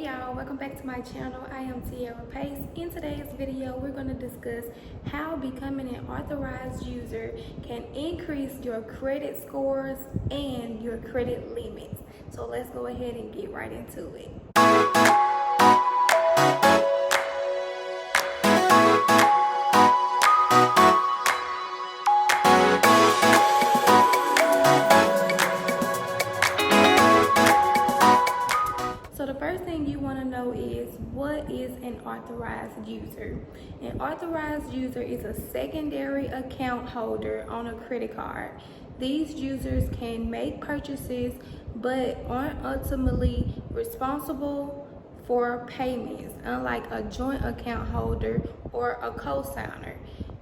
Hey y'all, welcome back to my channel. I am Tiara Pace. In today's video, we're going to discuss how becoming an authorized user can increase your credit scores and your credit limits. So let's go ahead and get right into it. So the first thing you want to know is, what is an authorized user? An authorized user is a secondary account holder on a credit card. These users can make purchases but aren't ultimately responsible for payments, unlike a joint account holder or a co-signer.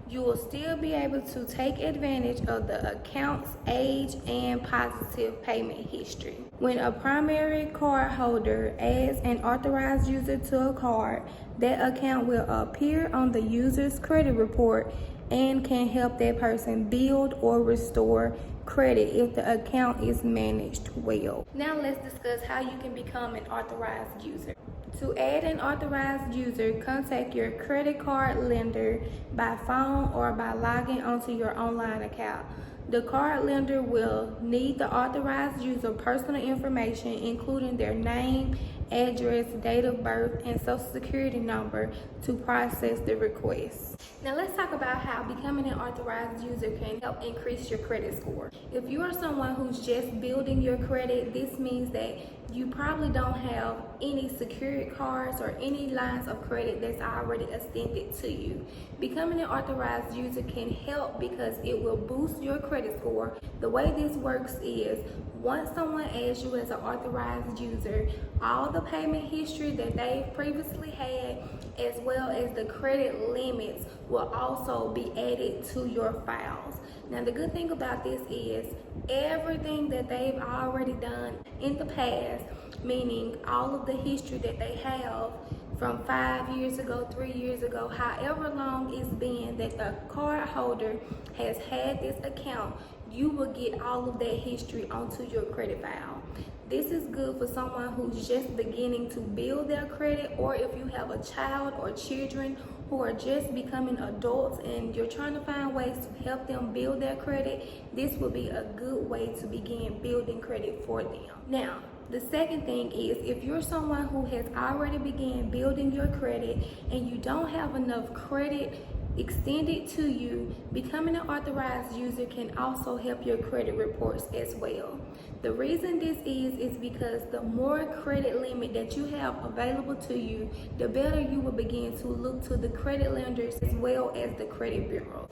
You will still be able to take advantage of the account's age and positive payment history. When a primary card holder adds an authorized user to a card, that account will appear on the user's credit report and can help that person build or restore credit if the account is managed well. Now let's discuss how you can become an authorized user. To add an authorized user, contact your credit card lender by phone or by logging onto your online account. The card lender will need the authorized user personal information, including their name, address, date of birth, and social security number to process the request. Now let's talk about how becoming an authorized user can help increase your credit score. If you are someone who's just building your credit, this means that you probably don't have any secured cards or any lines of credit that's already extended to you. Becoming an authorized user can help because it will boost your credit score. The way this works is, once someone adds you as an authorized user, all the payment history that they've previously had, as well as the credit limits, will also be added to your files. Now the good thing about this is, everything that they've already done in the past, meaning all of the history that they have from 5 years ago, 3 years ago, however long it's been that the card holder has had this account, you will get all of that history onto your credit file. This is good for someone who's just beginning to build their credit, or if you have a child or children who are just becoming adults and you're trying to find ways to help them build their credit. This will be a good way to begin building credit for them. Now, the second thing is, if you're someone who has already begun building your credit and you don't have enough credit extended to you, becoming an authorized user can also help your credit reports as well. The reason this is because the more credit limit that you have available to you, the better you will begin to look to the credit lenders as well as the credit bureau.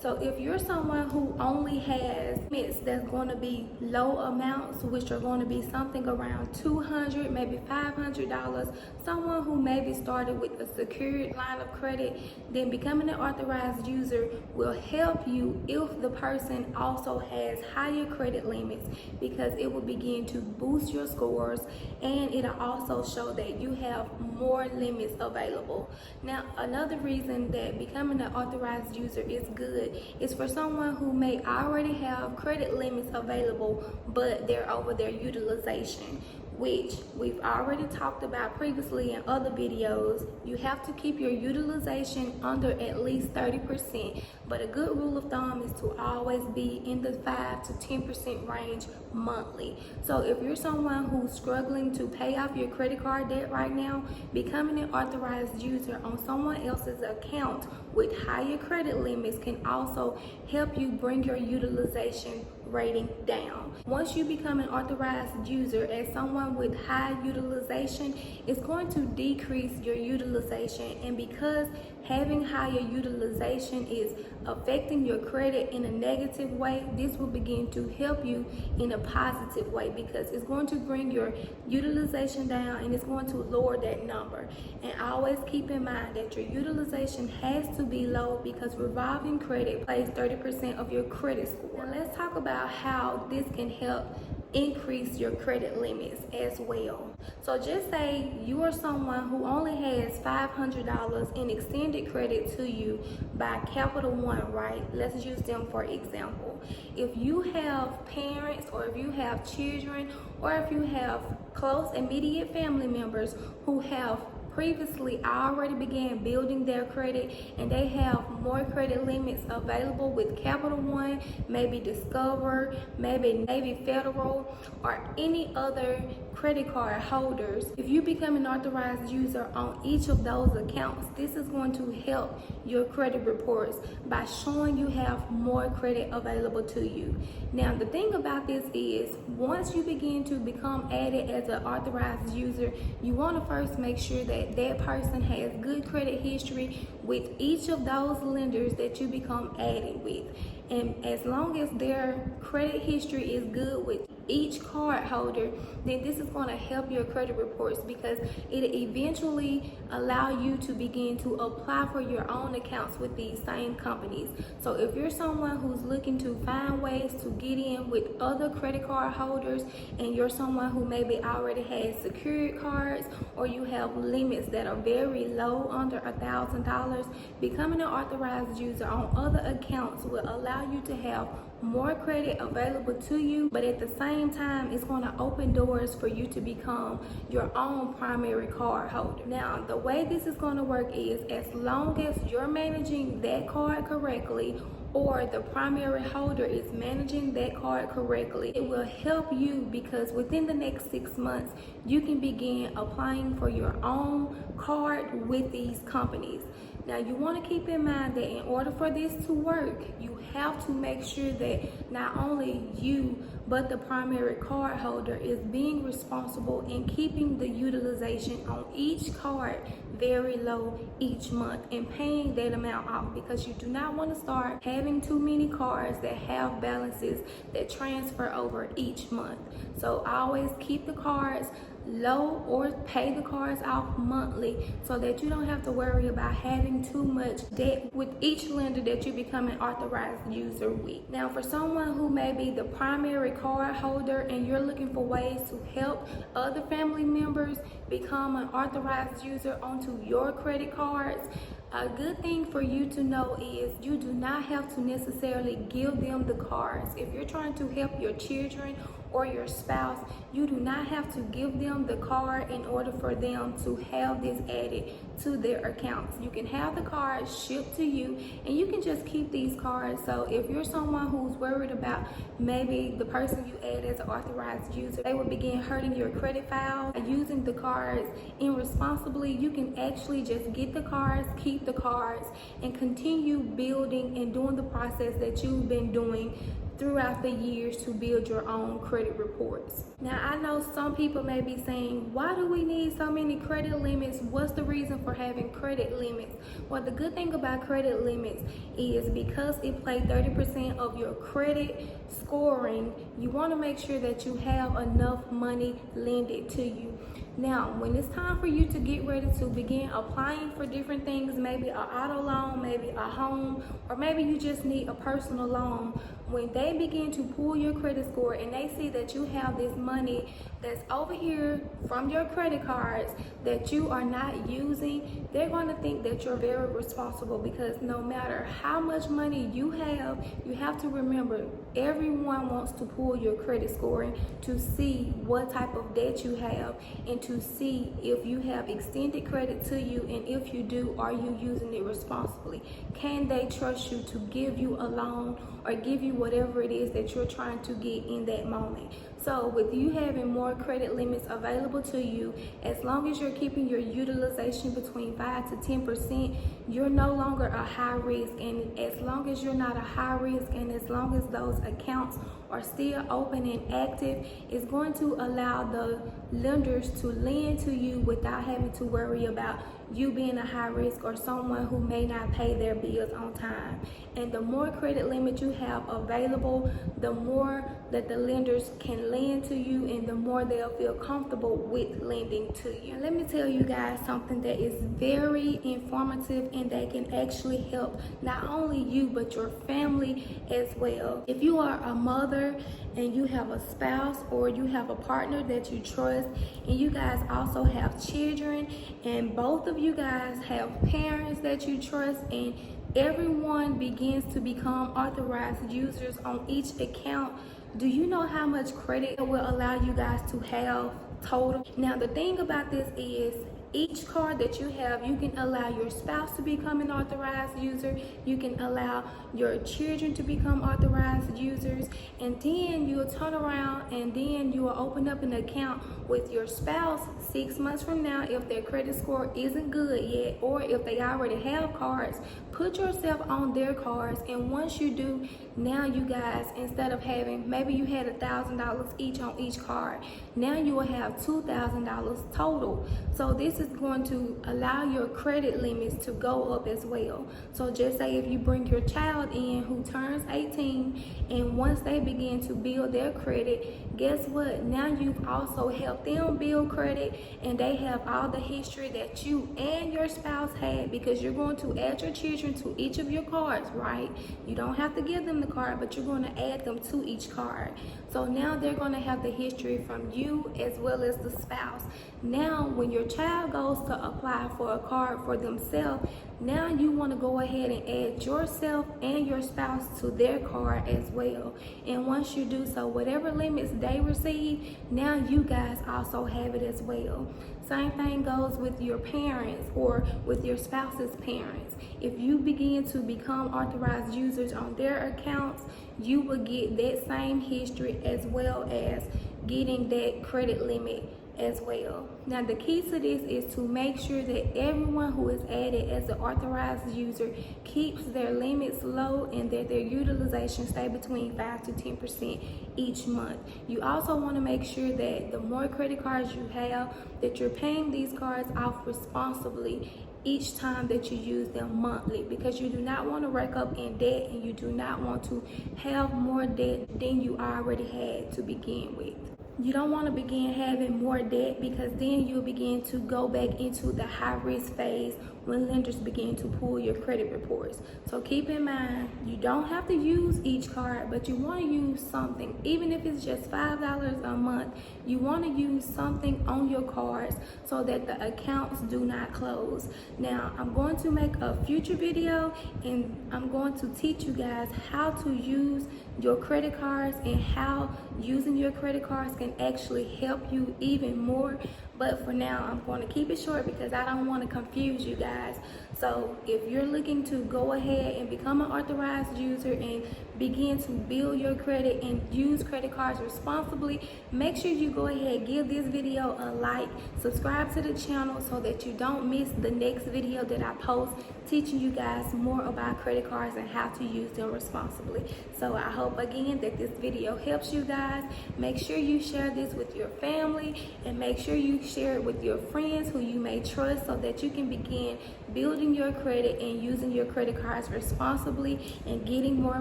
So if you're someone who only has limits that's going to be low amounts, which are going to be something around $200, maybe $500, someone who maybe started with a secured line of credit, then becoming an authorized user will help you if the person also has higher credit limits, because it will begin to boost your scores and it'll also show that you have more limits available. Now, another reason that becoming an authorized user is good is for someone who may already have credit limits available, but they're over their utilization, which we've already talked about previously in other videos. You have to keep your utilization under at least 30%, but a good rule of thumb is to always be in the 5 to 10% range monthly. So if you're someone who's struggling to pay off your credit card debt right now, becoming an authorized user on someone else's account with higher credit limits can also help you bring your utilization rating down. Once you become an authorized user as someone with high utilization, it's going to decrease your utilization, and because having higher utilization is affecting your credit in a negative way, this will begin to help you in a positive way, because it's going to bring your utilization down and it's going to lower that number. And always keep in mind that your utilization has to be low, because revolving credit plays 30% of your credit score. Now let's talk about how this can help increase your credit limits as well. So just say you are someone who only has $500 in extended credit to you by Capital One, right? Let's use them for example. If you have parents, or if you have children, or if you have close immediate family members who have previously already began building their credit and they have more credit limits available with Capital One, maybe Discover, maybe Navy Federal, or any other credit card holders, if you become an authorized user on each of those accounts, this is going to help your credit reports by showing you have more credit available to you. Now, the thing about this is, once you begin to become added as an authorized user, you want to first make sure that that person has good credit history with each of those lenders that you become added with. And as long as their credit history is good with each card holder, then this is going to help your credit reports, because it eventually allow you to begin to apply for your own accounts with these same companies. So if you're someone who's looking to find ways to get in with other credit card holders, and you're someone who maybe already has secured cards, or you have limits that are very low, under $1,000, becoming an authorized user on other accounts will allow you to have more credit available to you, but at the same time, it's going to open doors for you to become your own primary card holder. Now, the way this is going to work is, as long as you're managing that card correctly, or the primary holder is managing that card correctly, it will help you, because within the next 6 months, you can begin applying for your own card with these companies. Now, you want to keep in mind that in order for this to work, you have to make sure that not only you, but the primary card holder is being responsible in keeping the utilization on each card very low each month and paying that amount off, because you do not want to start having too many cards that have balances that transfer over each month. So always keep the cards low, or pay the cards off monthly, so that you don't have to worry about having too much debt with each lender that you become an authorized user with. Now, for someone who may be the primary card holder and you're looking for ways to help other family members become an authorized user onto your credit cards, a good thing for you to know is you do not have to necessarily give them the cards. If you're trying to help your children or your spouse, you do not have to give them the card in order for them to have this added to their accounts. You can have the cards shipped to you, and you can just keep these cards. So if you're someone who's worried about maybe the person you add as an authorized user, they will begin hurting your credit file using the cards irresponsibly, you can actually just get the cards, keep the cards, and continue building and doing the process that you've been doing throughout the years to build your own credit reports. Now, I know some people may be saying, why do we need so many credit limits? What's the reason for having credit limits? Well, the good thing about credit limits is, because it plays 30% of your credit scoring, you want to make sure that you have enough money lended to you. Now, when it's time for you to get ready to begin applying for different things, maybe an auto loan, maybe a home, or maybe you just need a personal loan, when they begin to pull your credit score and they see that you have this money that's over here from your credit cards that you are not using, they're going to think that you're very responsible, because no matter how much money you have to remember, everyone wants to pull your credit scoring to see what type of debt you have, and to see if you have extended credit to you, and if you do, are you using it responsibly? Can they trust you to give you a loan or give you whatever it is that you're trying to get in that moment? So with you having more credit limits available to you, as long as you're keeping your utilization between 5 to 10%, you're no longer a high risk. And as long as you're not a high risk, and as long as those accounts are still open and active, it's going to allow the lenders to lend to you without having to worry about you being a high risk or someone who may not pay their bills on time. And the more credit limit you have available, the more that the lenders can lend to you, and the more they'll feel comfortable with lending to you. Now, let me tell you guys something that is very informative and that can actually help not only you but your family as well. If you are a mother and you have a spouse or you have a partner that you trust, and you guys also have children, and both of you guys have parents that you trust, and everyone begins to become authorized users on each account, do you know how much credit it will allow you guys to have total? Now, the thing about this is, each card that you have, you can allow your spouse to become an authorized user, you can allow your children to become authorized users, and then you'll turn around and then you will open up an account with your spouse 6 months from now if their credit score isn't good yet, or if they already have cards. Put yourself on their cards, and once you do, now you guys, instead of having, maybe you had $1,000 each on each card, now you will have $2,000 total. So this is going to allow your credit limits to go up as well. So just say if you bring your child in who turns 18, and once they begin to build their credit, guess what? Now you've also helped them build credit, and they have all the history that you and your spouse had, because you're going to add your children to each of your cards, right? You don't have to give them the card, but you're going to add them to each card. So now they're going to have the history from you as well as the spouse. Now when your child goes to apply for a card for themselves, now you want to go ahead and add yourself and your spouse to their card as well. And once you do so, whatever limits they receive, now you guys also have it as well. Same thing goes with your parents or with your spouse's parents. If you begin to become authorized users on their accounts, you will get that same history as well as getting that credit limit as well. Now, the key to this is to make sure that everyone who is added as an authorized user keeps their limits low, and that their utilization stay between 5 to 10% each month. You also want to make sure that the more credit cards you have, that you're paying these cards off responsibly each time that you use them monthly, because you do not want to rack up in debt, and you do not want to have more debt than you already had to begin with. You don't want to begin having more debt, because then you'll begin to go back into the high risk phase when lenders begin to pull your credit reports. So keep in mind, you don't have to use each card, but you want to use something. Even if it's just $5 a month, you want to use something on your cards so that the accounts do not close. Now, I'm going to make a future video, and I'm going to teach you guys how to use your credit cards and how using your credit cards can actually help you even more. But for now, I'm going to keep it short because I don't want to confuse you guys. So if you're looking to go ahead and become an authorized user and begin to build your credit and use credit cards responsibly, make sure you go ahead, give this video a like, subscribe to the channel so that you don't miss the next video that I post, teaching you guys more about credit cards and how to use them responsibly. So I hope again that this video helps you guys. Make sure you share this with your family, and make sure you share it with your friends who you may trust, so that you can begin building your credit and using your credit cards responsibly and getting more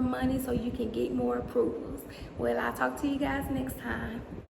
money so you can get more approvals. Well, I'll talk to you guys next time.